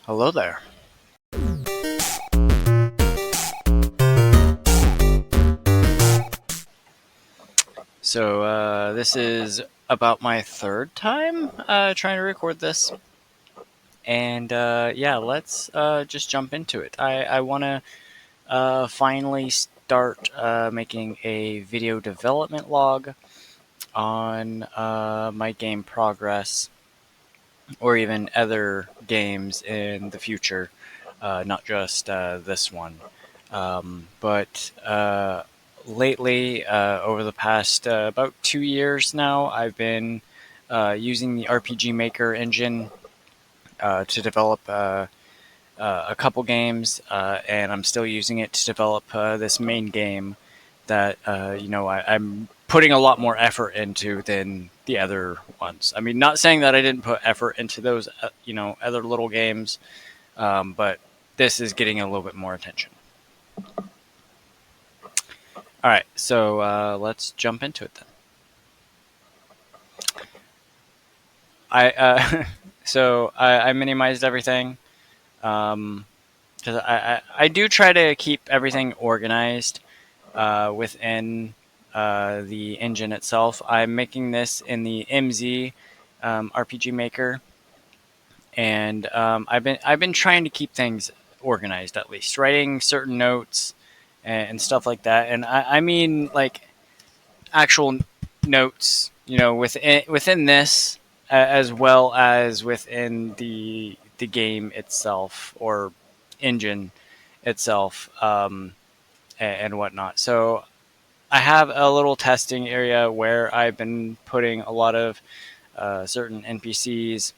Hello there. This is about my third time trying to record this. And yeah, let's just jump into it. I want to finally start making a video development log on my game progress or even other games in the future, not just this one. But lately, over the past about 2 years now, I've been using the RPG Maker engine to develop a couple games, and I'm still using it to develop this main game that I'm putting a lot more effort into than the other ones. I mean, not saying that I didn't put effort into those other little games, but this is getting a little bit more attention. All right, so let's jump into it then. I minimized everything because I do try to keep everything organized within the engine itself. I'm making this in the MZ RPG Maker, and I've been trying to keep things organized, at least writing certain notes and stuff like that. And I mean like actual notes, within this, as well as within the game itself or engine itself, and whatnot. So I have a little testing area where I've been putting a lot of certain NPCs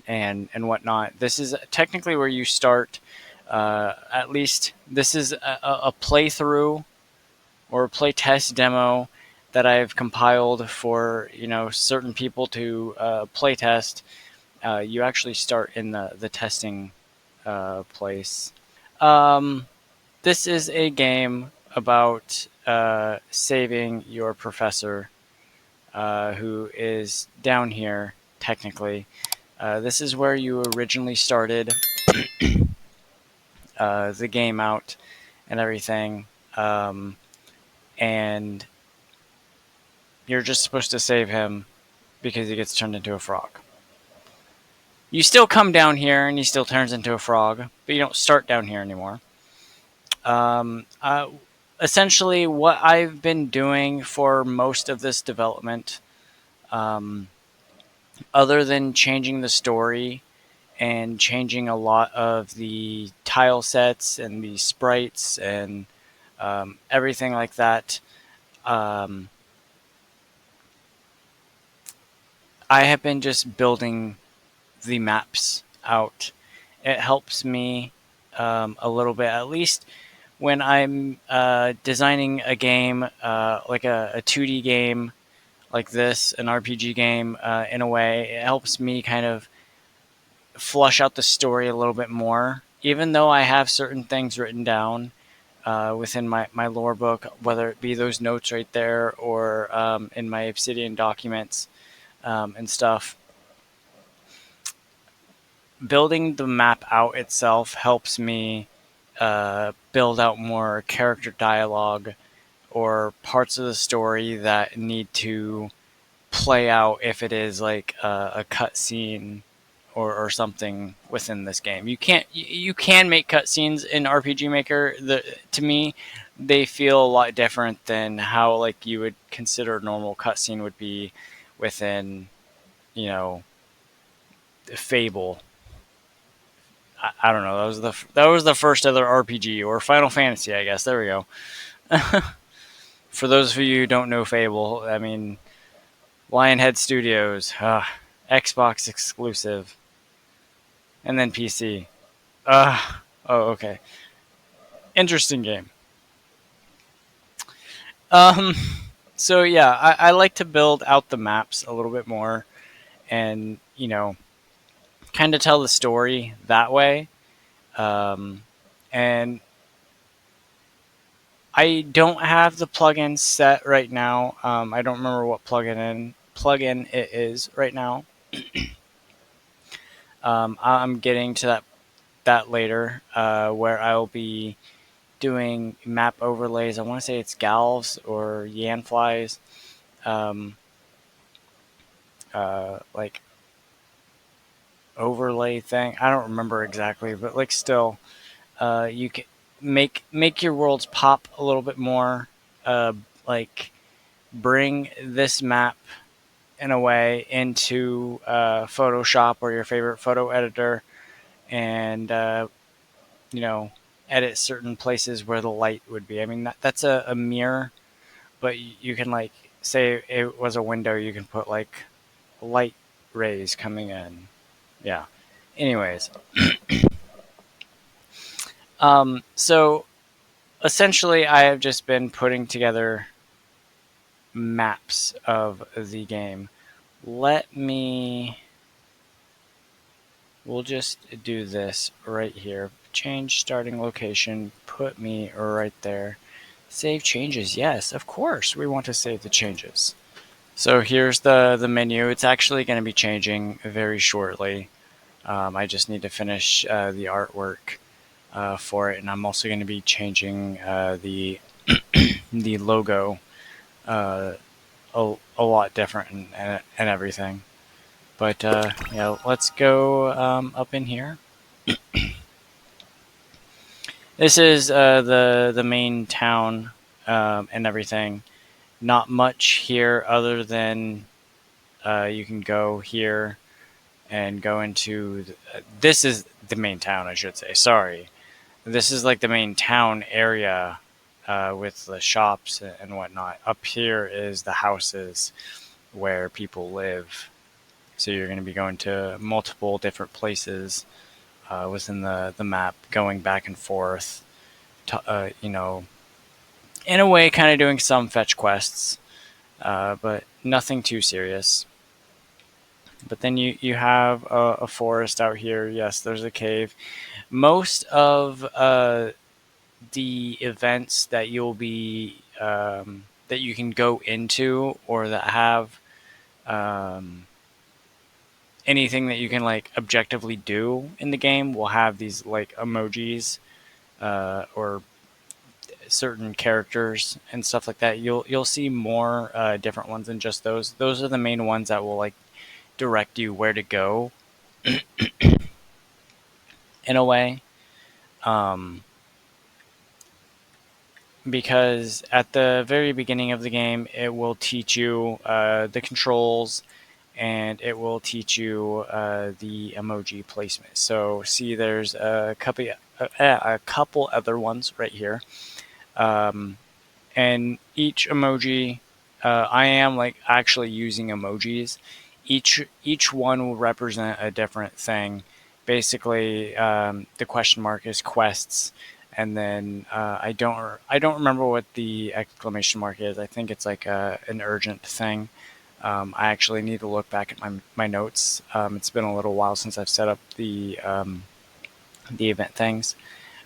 and whatnot. This is technically where you start. At least this is a playthrough or a playtest demo that I've compiled for certain people to playtest. You actually start in the testing place. Um, this is a game about saving your professor, who is down here technically. This is where you originally started the game out and everything. And you're just supposed to save him because he gets turned into a frog. You still come down here and he still turns into a frog, but you don't start down here anymore. Um, uh, Essentially, what I've been doing for most of this development, um, other than changing the story and changing a lot of the tile sets and the sprites and everything like that, um, I have been just building the maps out. It helps me a little bit, at least when I'm designing a game, like a 2D game like this, an RPG game, in a way. It helps me kind of flush out the story a little bit more. Even though I have certain things written down within my lore book, whether it be those notes right there or in my Obsidian documents and stuff, building the map out itself helps me build out more character dialogue or parts of the story that need to play out if it is like a cutscene or something within this game. You can make cutscenes in RPG Maker. To me, they feel a lot different than how like you would consider a normal cutscene would be within you know Fable. I don't know. That was the first other RPG or Final Fantasy, I guess. There we go. For those of you who don't know Fable, I mean, Lionhead Studios, Xbox exclusive, and then PC. Oh, okay. Interesting game. Um, so yeah, I like to build out the maps a little bit more, and kind of tell the story that way. Um, and I don't have the plugin set right now. I don't remember what plugin it is right now. I'm getting to that later, where I'll be doing map overlays. I want to say it's galves or yanflies, um, like overlay thing. I don't remember exactly, but like still, you can make your worlds pop a little bit more. Uh, like bring this map in a way into Photoshop or your favorite photo editor, and you know, edit certain places where the light would be. I mean, that's a mirror, but you can like say it was a window. You can put like light rays coming in. Yeah. Anyways, so essentially, I have just been putting together maps of the game. Let me. We'll just do this right here. Change starting location. Put me right there. Save changes. Yes, of course. We want to save the changes. So here's the menu. It's actually going to be changing very shortly. I just need to finish the artwork for it, and I'm also going to be changing the logo uh, a lot different and everything. But yeah, let's go up in here. This is the main town and everything. Not much here other than you can go here and go into. This is the main town, I should say. Sorry, this is like the main town area with the shops and whatnot. Up here is the houses where people live. So you're going to be going to multiple different places within the map, going back and forth. You know, in a way, kind of doing some fetch quests, but nothing too serious. But then you have a forest out here. Yes, there's a cave. Most of the events that you'll be that you can go into or that have um, anything that you can like objectively do in the game will have these like emojis or certain characters and stuff like that. You'll see more different ones than just those. Those are the main ones that will like direct you where to go in a way. Um, because at the very beginning of the game, it will teach you the controls and it will teach you the emoji placement. So, see, there's a couple other ones right here. Um, and each emoji, I am like actually using emojis. Each one will represent a different thing. Basically, the question mark is quests, and then I don't remember what the exclamation mark is. I think it's like an urgent thing. I actually need to look back at my notes. It's been a little while since I've set up the event things,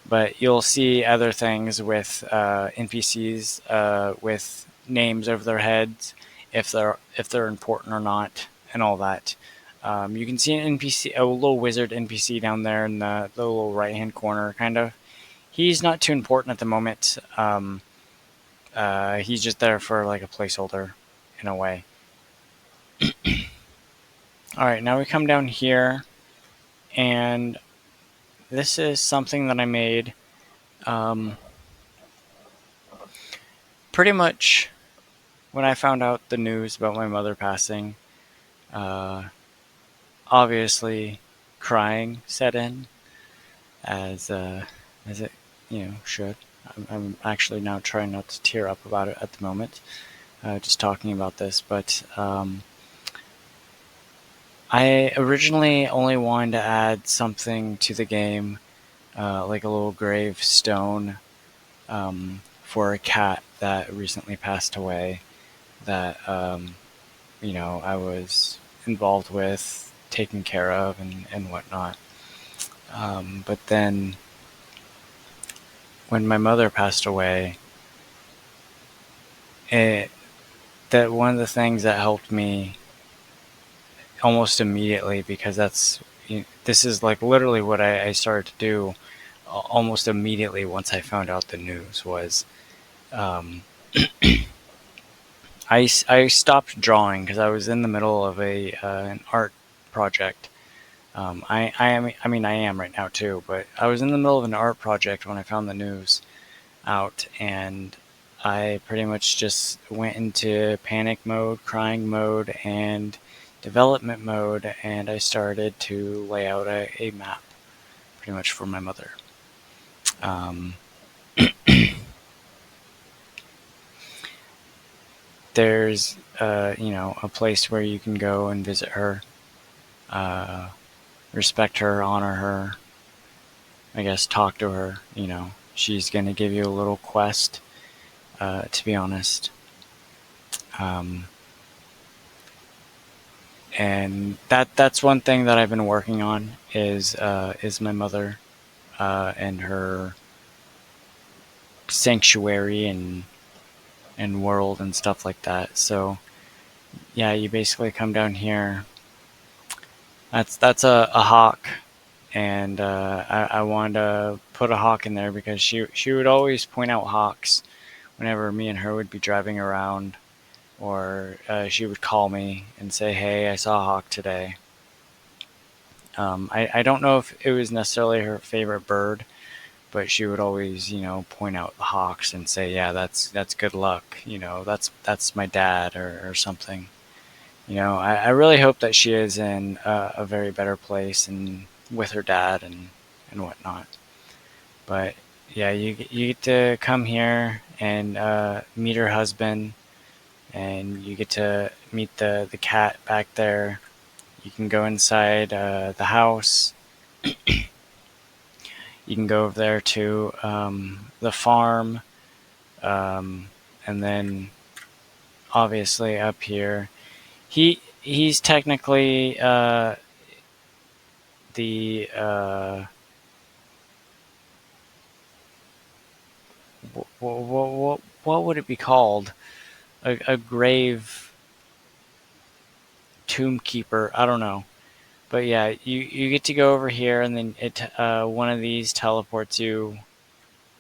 but you'll see other things with NPCs with names over their heads, if they're important or not, and all that. You can see an NPC, a little wizard NPC down there in the little right hand corner, kind of. He's not too important at the moment. He's just there for like a placeholder, in a way. All right, now we come down here, and this is something that I made. Um, Pretty much when I found out the news about my mother passing, uh, obviously crying set in as it should. I'm actually now trying not to tear up about it at the moment, just talking about this. But I originally only wanted to add something to the game, like a little gravestone for a cat that recently passed away. That I was involved with, taking care of, and whatnot. But then when my mother passed away, it, one of the things that helped me almost immediately, because that's this is like literally what I started to do almost immediately once I found out the news was um, I stopped drawing because I was in the middle of an art project. I mean I am right now too, but I was in the middle of an art project when I found the news out, and I pretty much just went into panic mode, crying mode, and development mode, and I started to lay out a map pretty much for my mother. Um, there's a place where you can go and visit her, uh, respect her, honor her, I guess talk to her. She's gonna give you a little quest. To be honest, um, and that's one thing that I've been working on is my mother and her sanctuary and world and stuff like that. So yeah, you basically come down here. That's a hawk, and I wanted to put a hawk in there because she would always point out hawks whenever me and her would be driving around, or she would call me and say, "Hey, I saw a hawk today." I don't know if it was necessarily her favorite bird, but she would always, point out the hawks and say, "Yeah, that's good luck." That's my dad or something. I really hope that she is in a very better place and with her dad and whatnot. But yeah, you get to come here and meet her husband, and you get to meet the cat back there. You can go inside the house. You can go over there to the farm, um, and then obviously up here, he's technically the what would it be called? A grave tomb keeper. I don't know, but yeah, you get to go over here, and then one of these teleports you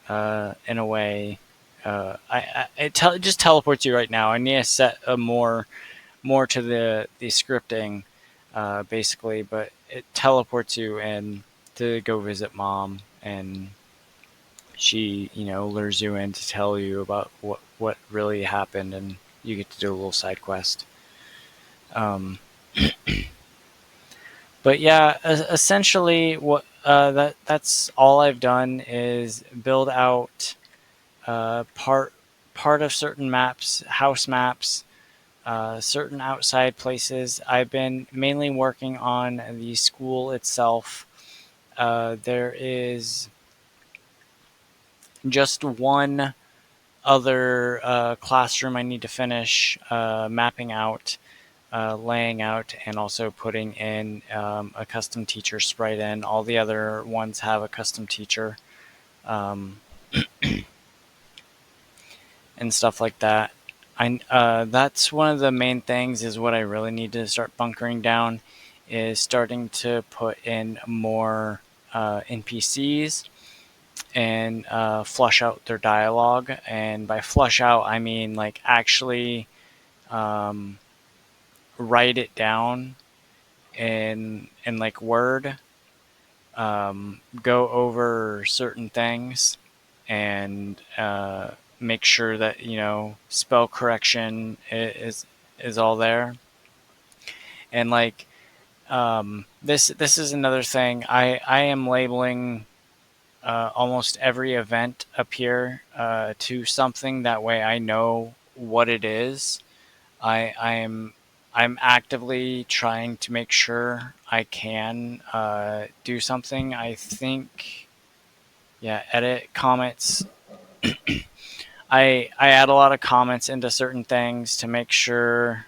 in a way. It just teleports you right now. I need to set a more to the scripting, basically, but it teleports you in to go visit mom, and she lures you in to tell you about what really happened, and you get to do a little side quest. Um, but yeah, essentially that's all I've done is build out part of certain maps, house maps, certain outside places. I've been mainly working on the school itself. There is just one other classroom I need to finish mapping out, laying out, and also putting in a custom teacher sprite in. All the other ones have a custom teacher um, and stuff like that. That's one of the main things is what I really need to start bunkering down is starting to put in more NPCs and flush out their dialogue. And by flush out, I mean like actually um, write it down in like Word, go over certain things, and make sure that spell correction is all there. And like this is another thing. I am labeling almost every event up here to something. That way, I know what it is. I'm actively trying to make sure I can do something. I think, yeah, edit comments. I add a lot of comments into certain things to make sure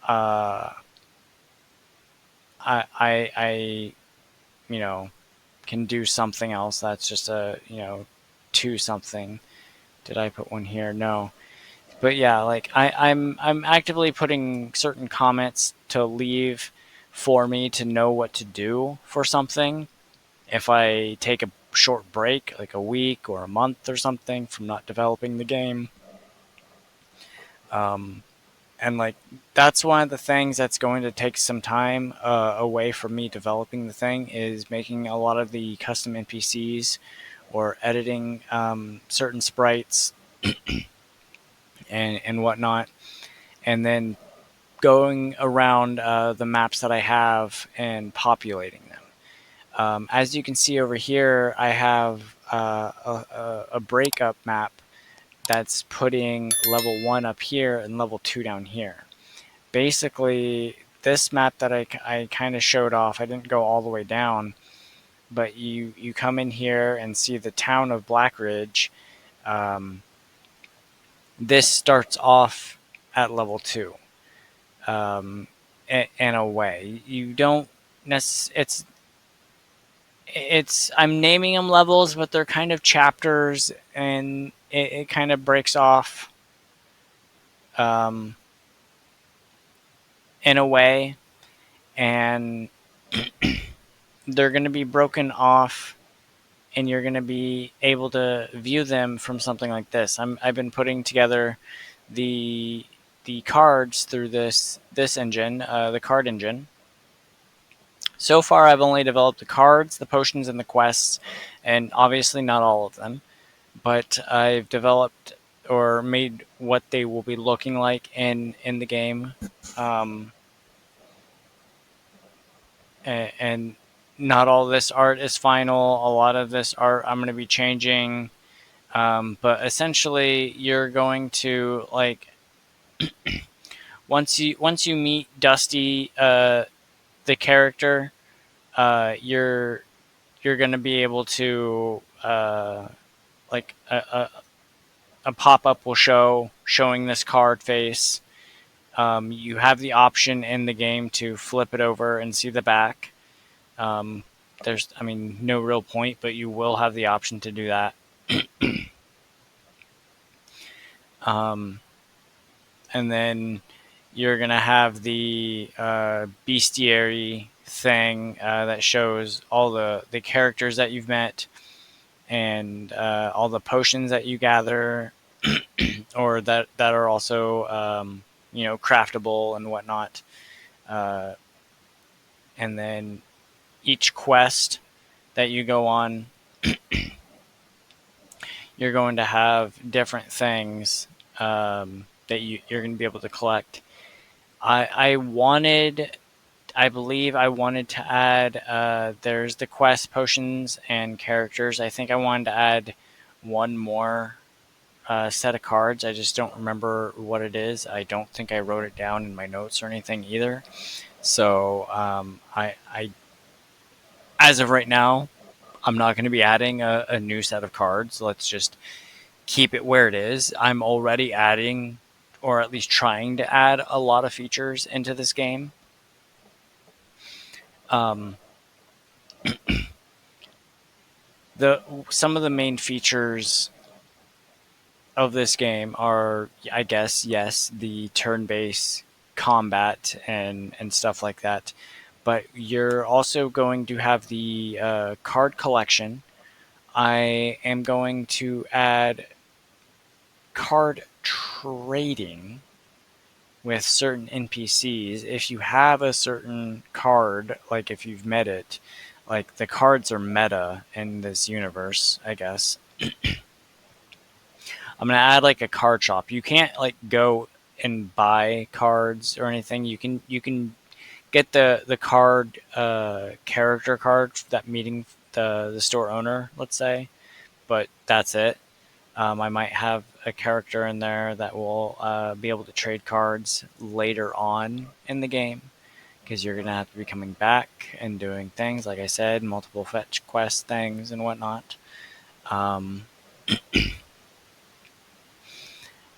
uh, I you know can do something else. That's just a to something. Did I put one here? No. But yeah, like I'm actively putting certain comments to leave for me to know what to do for something if I take a short break, like a week or a month or something, from not developing the game. Um, and like that's one of the things that's going to take some time away from me developing the thing is making a lot of the custom NPCs or editing certain sprites and whatnot, and then going around the maps that I have and populating them. As you can see over here, I have a breakup map that's putting level 1 up here and level 2 down here. Basically, this map that I kind of showed off, I didn't go all the way down, but you come in here and see the town of Blackridge. Um, this starts off at level 2 in a way. You don't necessarily, it's I'm naming them levels, but they're kind of chapters, and it kind of breaks off um, in a way, and they're going to be broken off, and you're going to be able to view them from something like this. I've been putting together the the cards through this engine, the card engine. So far, I've only developed the cards, the potions, and the quests, and obviously not all of them. But I've developed or made what they will be looking like in the game, um, and not all this art is final. A lot of this art I'm going to be changing, but essentially you're going to like once you meet Dusty, the character, you're going to be able to like a pop up will showing this card face. You have the option in the game to flip it over and see the back. Um, there's, I mean, no real point, but you will have the option to do that. Um, and then you're gonna have the bestiary thing that shows all the characters that you've met and all the potions that you gather, or that are also craftable and whatnot. Uh, and then each quest that you go on, you're going to have different things that you're going to be able to collect. I believe I wanted to add, there's the quest, potions, and characters. I think I wanted to add one more set of cards. I just don't remember what it is. I don't think I wrote it down in my notes or anything either. So as of right now, I'm not going to be adding a new set of cards. Let's just keep it where it is. I'm already adding, or at least trying to add, a lot of features into this game. Um, the Some of the main features of this game are, I guess, yes, the turn-based combat and stuff like that. But you're also going to have the card collection. I am going to add card trading with certain NPCs. If you have a certain card, like if you've met it, like the cards are meta in this universe, I guess. I'm gonna add like a card shop. You can't like go and buy cards or anything. You can get the card character card that meeting the store owner, let's say, but that's it. I might have a character in there that will be able to trade cards later on in the game because you're going to have to be coming back and doing things, like I said, multiple fetch quest things and whatnot. Um,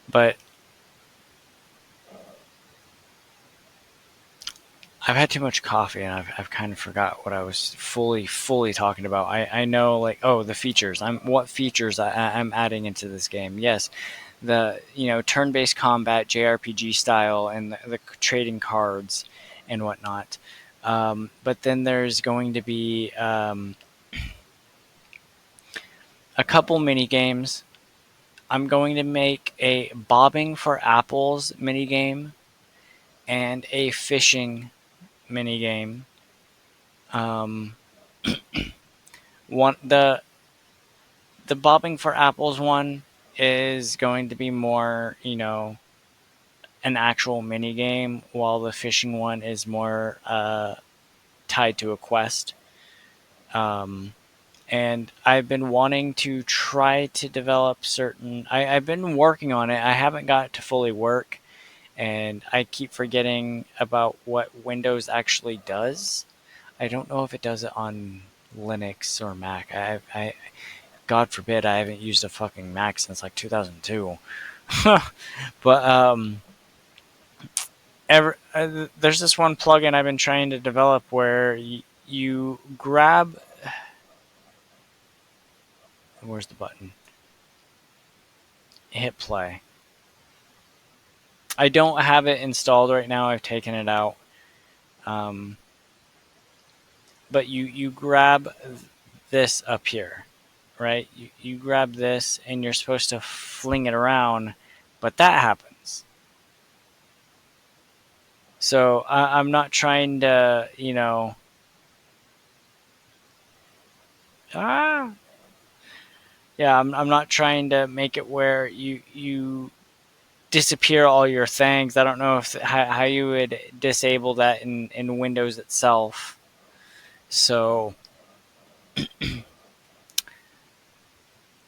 but I've had too much coffee and I've kind of forgot what I was fully talking about. I know, like, oh, the features. What features I'm adding into this game. Yes, the turn-based combat JRPG style and the trading cards and whatnot. But then there's going to be a couple mini games. I'm going to make a bobbing for apples mini game and a fishing mini game. Um, one the bobbing for apples one is going to be more, an actual mini game, while the fishing one is more tied to a quest. Um, and I've been wanting to try to develop certain. I've been working on it. I haven't got it to fully work, and I keep forgetting about what Windows actually does. I don't know if it does it on Linux or Mac. God forbid, I haven't used a fucking Mac since like 2002. But there's this one plugin I've been trying to develop where you grab. Where's the button? Hit play. I don't have it installed right now. I've taken it out. Um, but you grab this up here, right? You grab this and you're supposed to fling it around, but that happens. So I'm not trying to, ah, yeah, I'm not trying to make it where you disappear all your things. I don't know if how you would disable that in Windows itself. So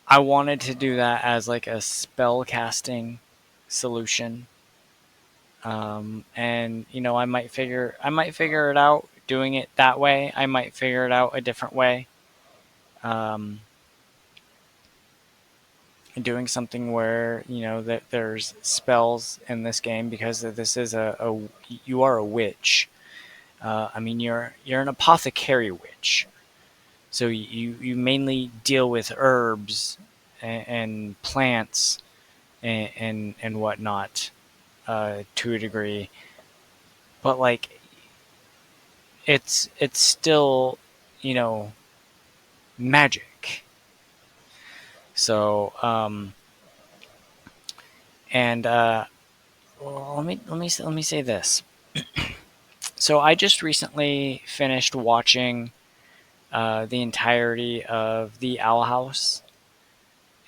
I wanted to do that as like a spell casting solution. And I might figure it out doing it that way. I might figure it out a different way. Um, doing something where that there's spells in this game, because this is a you are a witch. I mean, you're an apothecary witch, so you mainly deal with herbs and plants and whatnot, to a degree. But like it's still you know magic. So and well, let me say this. So I just recently finished watching the entirety of the Owl House,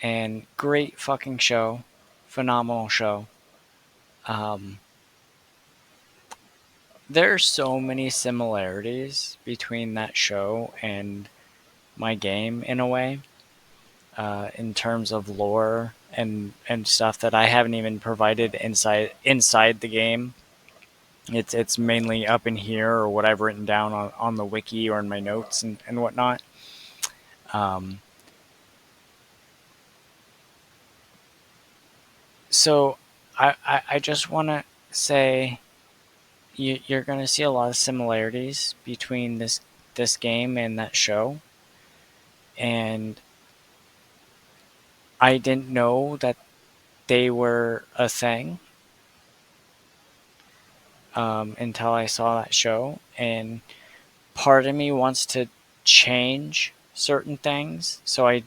and great fucking show, phenomenal show. Um, there are so many similarities between that show and my game in a way, in terms of lore and stuff that I haven't even provided inside the game. It's mainly up in here or what I've written down on the wiki or in my notes and whatnot. Um, so I just want to say you're going to see a lot of similarities between this game and that show, and I didn't know that they were a thing, until I saw that show. And part of me wants to change certain things so I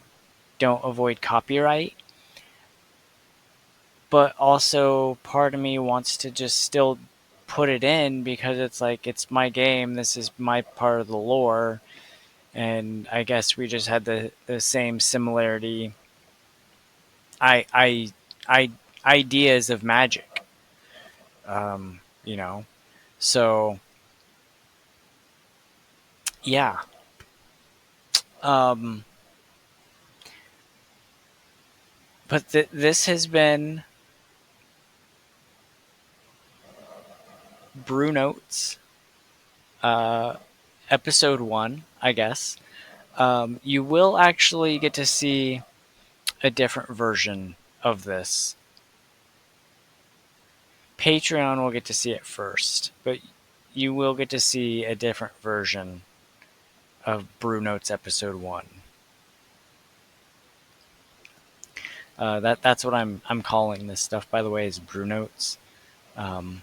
don't avoid copyright, but also part of me wants to just still put it in because it's like it's my game. This is my part of the lore, and I guess we just had the same similarity. I I I ideas of magic. Um, you know, so yeah. Um, but this has been Brew Notes, uh, episode 1, I guess. You will actually get to see a different version of this. Patreon will get to see it first, but you will get to see a different version of Brew Notes episode 1. That's what I'm calling this stuff, by the way, is Brew Notes. Um,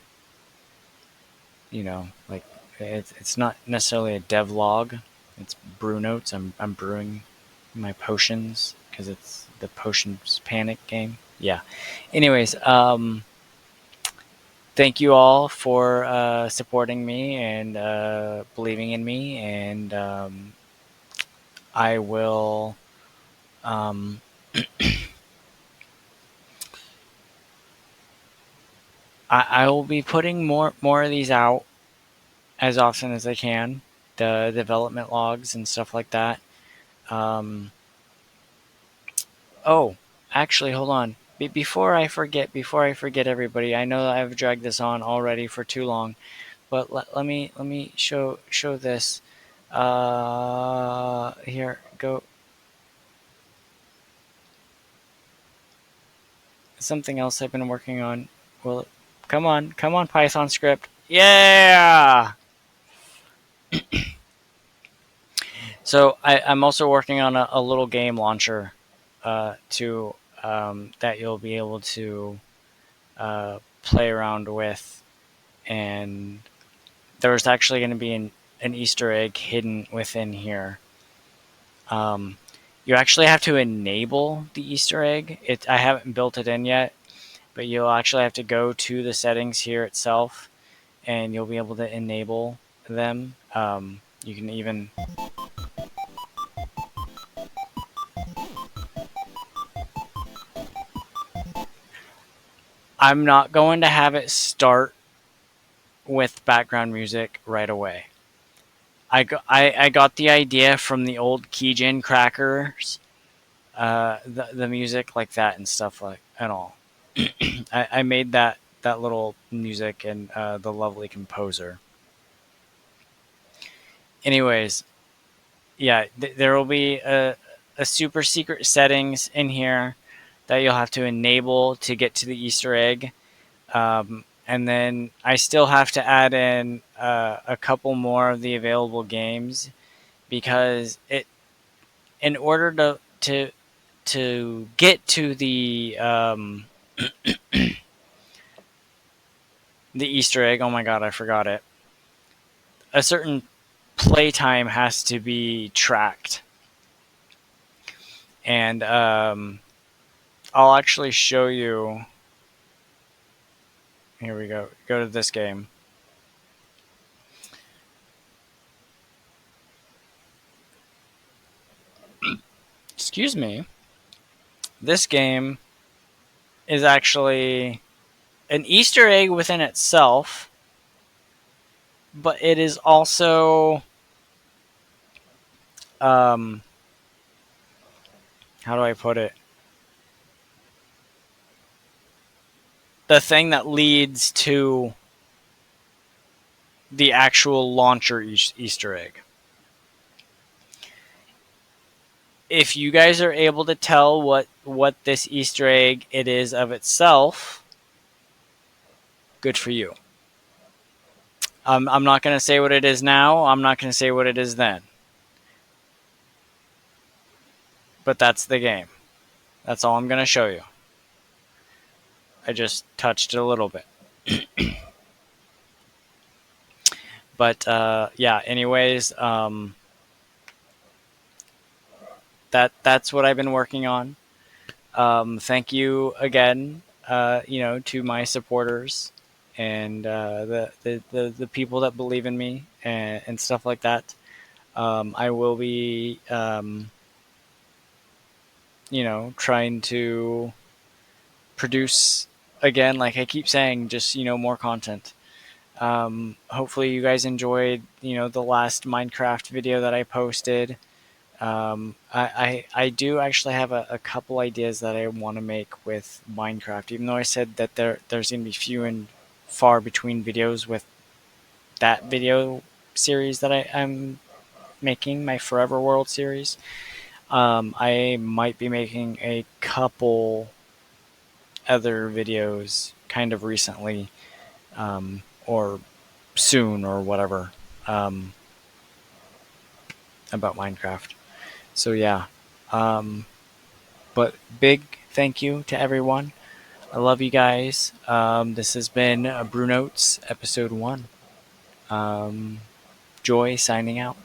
like It's not necessarily a dev log. It's Brew Notes. I'm brewing my potions because it's the Potions Panic game. Yeah. Anyways, thank you all for supporting me and believing in me, and I will. Um, I will be putting more of these out as often as I can. The development logs and stuff like that. Um, oh, actually, hold on. Before I forget everybody, I know that I've dragged this on already for too long, but let me show this. Here, go. Something else I've been working on. Well, come on, Python script. Yeah. So I'm also working on a little game launcher, to that you'll be able to play around with, and there's actually going to be an Easter egg hidden within here. Um, you actually have to enable the Easter egg. I haven't built it in yet, but you'll actually have to go to the settings here itself, and you'll be able to enable them. You can even. I'm not going to have it start with background music right away. I got the idea from the old Keygen crackers, the music like that and stuff like and all. I made that little music and the lovely composer. Anyways, yeah, there will be a super secret settings in here that you'll have to enable to get to the Easter egg. And then I still have to add in a couple more of the available games because in order to get to the Easter egg. Oh my god, I forgot it. A certain playtime has to be tracked, and I'll actually show you. Here we go. Go to this game. Excuse me. This game is actually an Easter egg within itself, but it is also um, how do I put it? The thing that leads to the actual launcher Easter egg. If you guys are able to tell what this Easter egg it is of itself, good for you. I'm not going to say what it is now. I'm not going to say what it is then. But that's the game. That's all I'm going to show you. I just touched it a little bit. But yeah. Anyways, that's what I've been working on. Thank you again, to my supporters and the people that believe in me and stuff like that. I will be, trying to produce again, like I keep saying, just more content. Hopefully, you guys enjoyed, the last Minecraft video that I posted. I do actually have a couple ideas that I want to make with Minecraft, even though I said that there's going to be few and far between videos with that video series that I'm making, my Forever World series. I might be making a couple other videos kind of recently, or soon, or whatever, um, about Minecraft. So yeah. Um, But big thank you to everyone. I love you guys. This has been Brew Notes, episode 1. Joy signing out.